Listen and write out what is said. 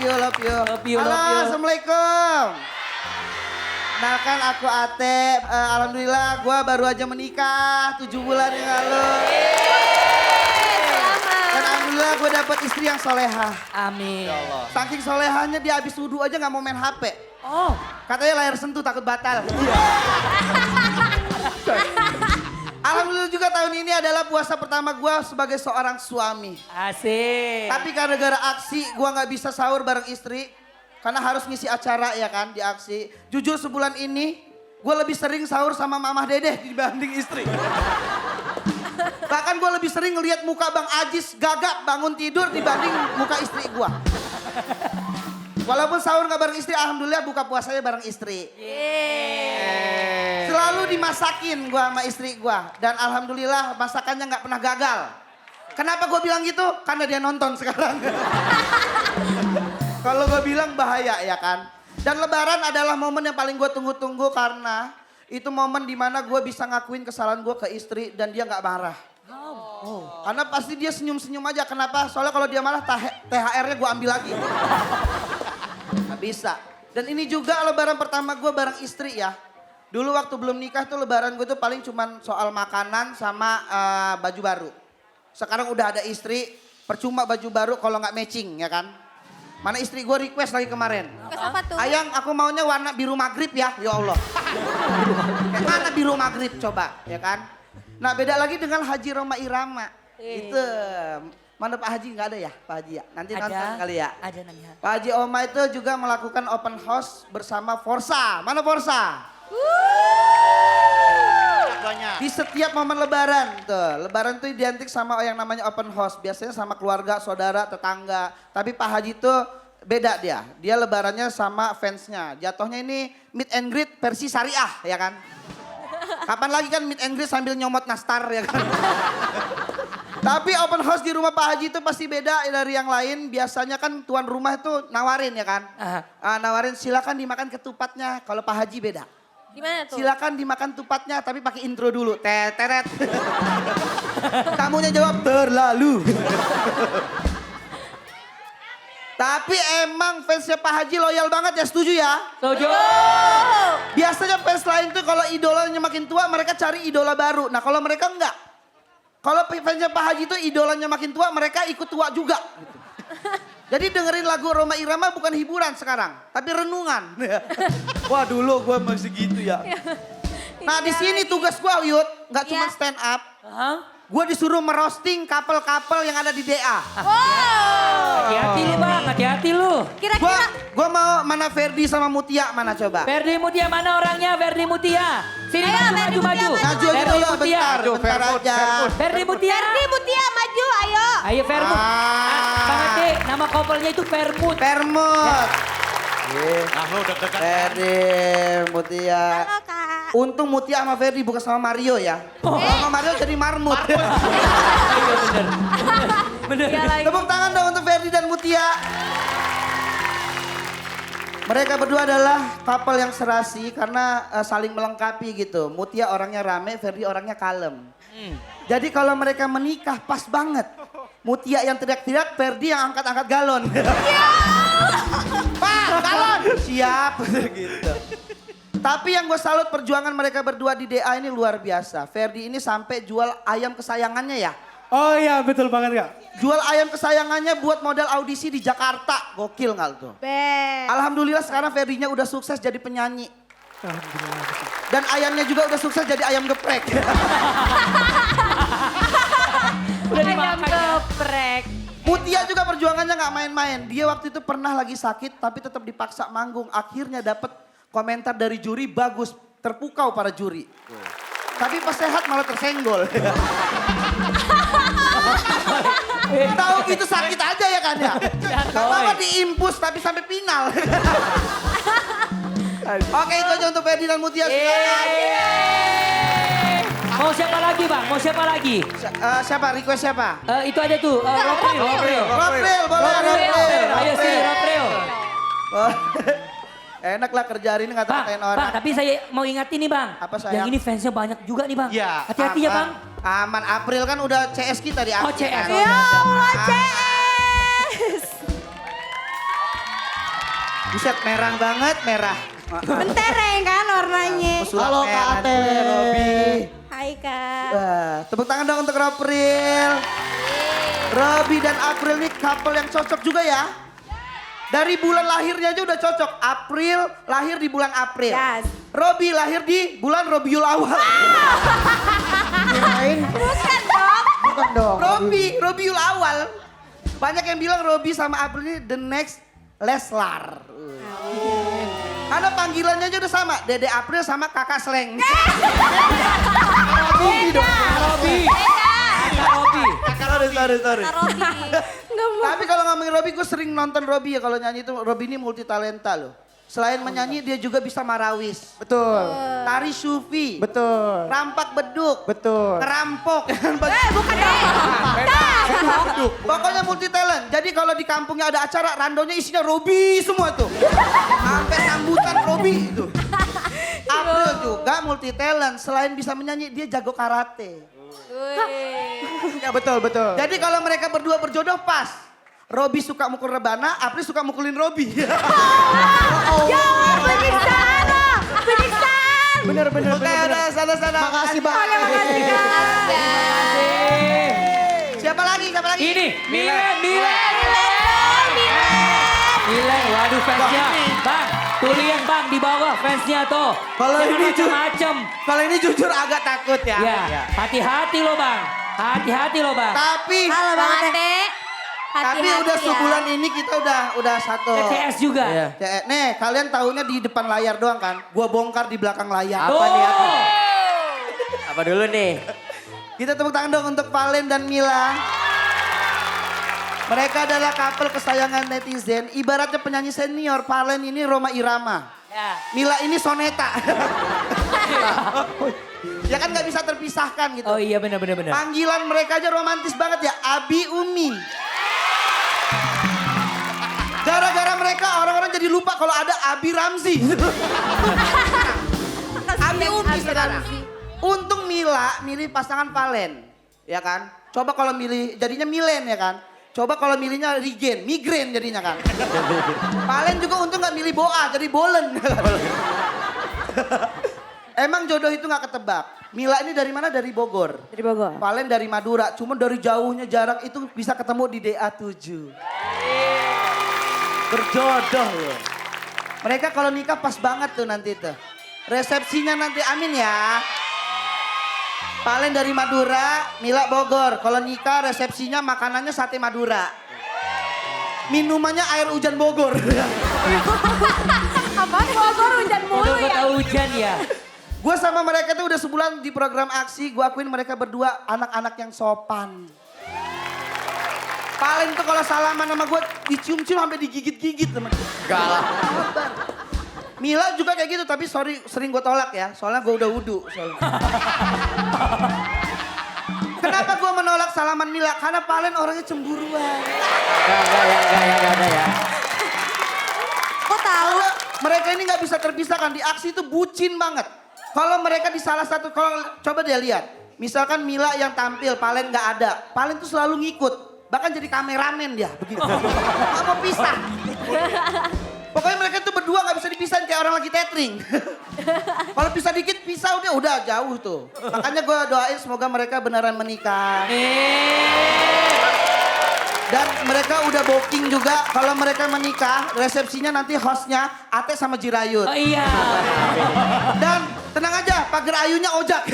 love you. Love you, Halo, love you. Assalamualaikum. Kenalkan aku Ate, alhamdulillah gue baru aja menikah 7 bulan yang lalu. Dan alhamdulillah gue dapet istri yang solehah. Amin. Saking solehahnya dia habis wudhu aja gak mau main HP. Oh, Katanya layar sentuh takut batal. Alhamdulillah juga tahun ini adalah puasa pertama gue sebagai seorang suami. asik. Tapi karena gara aksi gue gak bisa sahur bareng istri. Karena harus ngisi acara ya kan di aksi. Jujur sebulan ini gue lebih sering sahur sama Mamah Dedeh dibanding istri. Bahkan gue lebih sering ngeliat muka Bang Ajis gagap bangun tidur dibanding muka istri gue. Walaupun sahur gak bareng istri, alhamdulillah buka puasanya bareng istri. Selalu dimasakin gue sama istri gue. Dan alhamdulillah masakannya gak pernah gagal. Kenapa gue bilang gitu? Karena dia nonton sekarang. Kalau gue bilang bahaya ya kan. Dan lebaran adalah momen yang paling gue tunggu-tunggu karena itu momen dimana gue bisa ngakuin kesalahan gue ke istri dan dia gak marah. Karena pasti dia senyum-senyum aja. Kenapa? Soalnya kalau dia marah THR-nya gue ambil lagi. Gak bisa. Dan ini juga lebaran pertama gue bareng istri ya. Dulu waktu belum nikah tuh lebaran gue tuh paling cuman soal makanan sama baju baru. Sekarang udah ada istri, percuma baju baru kalau gak matching ya kan. Mana istri gue request lagi kemarin. Request apa tuh? Ayang aku maunya warna biru maghrib ya Allah. Kayak mana biru maghrib coba ya kan. Nah beda lagi dengan Haji Roma Irama. Itu mana Pak Haji nggak ada ya Pak Haji ya? Nanti nonton kali ya. Ada namanya. Pak Haji Oma itu juga melakukan open house bersama Forsa. Mana Forsa? Di setiap momen lebaran tuh. Lebaran tuh identik sama yang namanya open house. Biasanya sama keluarga, saudara, tetangga. Tapi Pak Haji tuh beda dia. Dia lebarannya sama fansnya. Jatuhnya ini meet and greet versi syariah ya kan. Kapan lagi kan meet and greet sambil nyomot nastar ya kan. Tapi open house di rumah Pak Haji itu pasti beda dari yang lain. Biasanya kan tuan rumah itu nawarin ya kan. Nawarin silakan dimakan ketupatnya. Kalau Pak Haji beda. Gimana tuh? Silakan dimakan tupatnya tapi pakai intro dulu. Teret. Tamunya jawab terlalu. Tapi emang fansnya Pak Haji loyal banget ya, setuju ya? Setuju. Biasanya fans lain tuh kalau idolanya makin tua mereka cari idola baru. Nah kalau mereka enggak. Kalau fansnya Pak Haji tuh idolanya makin tua mereka ikut tua juga. Gitu. Jadi dengerin lagu Roma Irama bukan hiburan sekarang, tapi renungan. Wah dulu gue masih gitu ya. Nah di sini tugas gue Yud, nggak cuma stand up. Gue disuruh merosting couple-couple yang ada di DA. Hati-hati lu bang, hati-hati lu. Kira-kira Gue mau mana Ferdi sama Mutia mana coba? Ferdi Mutia mana orangnya? Ferdi Mutia. Sini Ayo, maju, Ferdi maju, Mutia, maju. Maju aja Ferdi dulu Mutia. bentar aja. Ferdi Mutia. Ferdi Mutia maju, ayo. Ayo Fermut. Bang Ade, nama couple-nya itu Fermut. Permut. Nah lu deg-degan. Ferdi, Mutia. Halo kak. Untung Mutia sama Ferdi bukan sama Mario ya. Kalau sama Mario jadi marmut. Iya bener. Bener. Iya lagi. Tepuk tangan dong untuk Ferdi dan Mutia. Mereka berdua adalah couple yang serasi karena saling melengkapi gitu. Mutia orangnya rame, Ferdi orangnya kalem. Jadi kalau mereka menikah pas banget. Mutia yang teriak-teriak, Ferdi yang angkat-angkat galon. Pak, galon! Siap, gitu. Tapi yang gue salut perjuangan mereka berdua di DA ini luar biasa. Ferdi ini sampai jual ayam kesayangannya ya. Oh iya betul banget Kak. Jual ayam kesayangannya buat modal audisi di Jakarta. Gokil nggak tuh? Alhamdulillah sekarang Ferdinya udah sukses jadi penyanyi. Dan ayamnya juga udah sukses jadi ayam geprek. Udah Ayam dimakan ya. geprek. Mutia juga perjuangannya nggak main-main. Dia waktu itu pernah lagi sakit tapi tetap dipaksa manggung. Akhirnya dapat komentar dari juri bagus. Terpukau para juri. Tapi pas sehat malah tersenggol. Tahu gitu sakit aja ya kan ya. Gak apa-apa diimpus tapi sampai final. Oke itu aja untuk Ferdi dan Mutia. Silakan. Mau siapa lagi bang? Mau siapa lagi? Siapa? Request siapa? Itu ada tuh, Ropril. Ropril, boleh Ropril. Ayo sini Ropril. Enak lah kerja hari ini ngata-ngatain Bang, orang. tapi saya mau ingetin nih bang. Apa, sayang? Yang ini fansnya banyak juga nih bang. Iya. Hati-hati ya bang. Aman, April kan udah CS kita di Oh April. CS. kan? Ya Allah CS. Buset, merah banget, merah. Mentereng kan warnanya. Halo Kak Ate. Robi. Hai Kak. Wah, tepuk tangan dong untuk April. Robi dan April ini couple yang cocok juga ya. Dari bulan lahirnya aja udah cocok. April lahir di bulan April. Yes. Robi lahir di bulan Robiul Awal. Bukan dong. Bukan dong. Robiul Awal. Banyak yang bilang Robi sama April ini the next Leslar. Karena panggilannya aja udah sama. Dede April sama Kakak Sleng. Robi dong. Robi. Robi. Sorry. Robi. Nggak mau. Tapi kalau ngomongin Robi, gue sering nonton Robi ya. Kalau nyanyi itu, Robi ini multi talenta loh. Selain menyanyi, dia juga bisa marawis. Betul. Tari sufi. Betul. Rampak beduk. Betul. Ngerampok. Bukan dong. Pokoknya multi talent. Jadi kalau di kampungnya ada acara, randonya isinya Robi semua tuh. Sampai sambutan Robi itu. April juga multi talent. Selain bisa menyanyi, dia jago karate. Ya betul. Jadi kalau mereka berdua berjodoh pas. Robi suka mukul Rebana, April suka mukulin Robi. Jangan penyiksaan loh. Penyiksaan. Bener. Oke, udah sana-sana. Makasih banget. Makasih Kak. Siapa lagi? Ini, Milen. Milen, waduh fansnya. Bang, tuh lihat bang di bawah fansnya tuh. Kalau Jangan ini macem-macem. Kalau ini jujur agak takut ya. Ya, hati-hati loh bang. Hati-hati loh bang. Tapi Halo Bang Ate. tapi Hati-hati udah ya. sebulan ini kita udah satu. CS juga. Nih, kalian tahunya di depan layar doang kan? Gua bongkar di belakang layar. Apa nih, apa? Apa dulu nih? Kita tepuk tangan dong untuk Valen dan Mila. Mereka adalah couple kesayangan netizen. Ibaratnya penyanyi senior, Valen ini Roma Irama. Ya. Mila ini Soneta. Ya kan nggak bisa terpisahkan gitu. Oh iya benar. Panggilan mereka aja romantis banget ya, Abi Umi. Gara-gara mereka orang-orang jadi lupa kalau ada Abi Ramzi. Abi Umi sekarang. Untung Mila milih pasangan Valen, ya kan? Coba kalau milih jadinya Milen ya kan? Coba kalau milihnya Rigen, migrain jadinya kan? Valen juga untung nggak milih Boa, jadi Bolen. Emang jodoh itu nggak ketebak. Mila ini dari mana? Dari Bogor. Dari Bogor. Valen dari Madura, cuma dari jauhnya jarak itu bisa ketemu di DA7. Berjodoh loh. Mereka kalau nikah pas banget tuh nanti tuh. Resepsinya nanti amin ya. Valen dari Madura, Mila Bogor. Kalau nikah resepsinya makanannya sate Madura. Minumannya air hujan Bogor. Apa Bogor hujan mulu Udah ya? tahu hujan ya. Gue sama mereka tuh udah sebulan di program aksi. Gue akuin mereka berdua anak-anak yang sopan. Paling tuh kalau salaman sama gue dicium-cium sampai digigit-gigit teman. Galak. Mila juga kayak gitu tapi sorry sering gue tolak ya. Soalnya gue udah wudu. Kenapa gue menolak salaman Mila? Karena Valen orangnya cemburuan. Enggak ada ya. Kok tahu? Mereka ini nggak bisa terpisahkan. Di aksi itu bucin banget. Kalau mereka di salah satu, kalau coba dia lihat. Misalkan Mila yang tampil, Valen nggak ada. Valen tuh selalu ngikut. Bahkan jadi kameramen dia. Begitu. Nggak mau pisah. Pokoknya mereka tuh berdua nggak bisa dipisahin kayak orang lagi tethering. Kalau pisah dikit, pisah udah jauh tuh. Makanya gue doain semoga mereka beneran menikah. Dan mereka udah booking juga kalau mereka menikah, resepsinya nanti hostnya Ate sama Jirayut. Oh iya. Dan tenang aja, pagar ayunya ojak.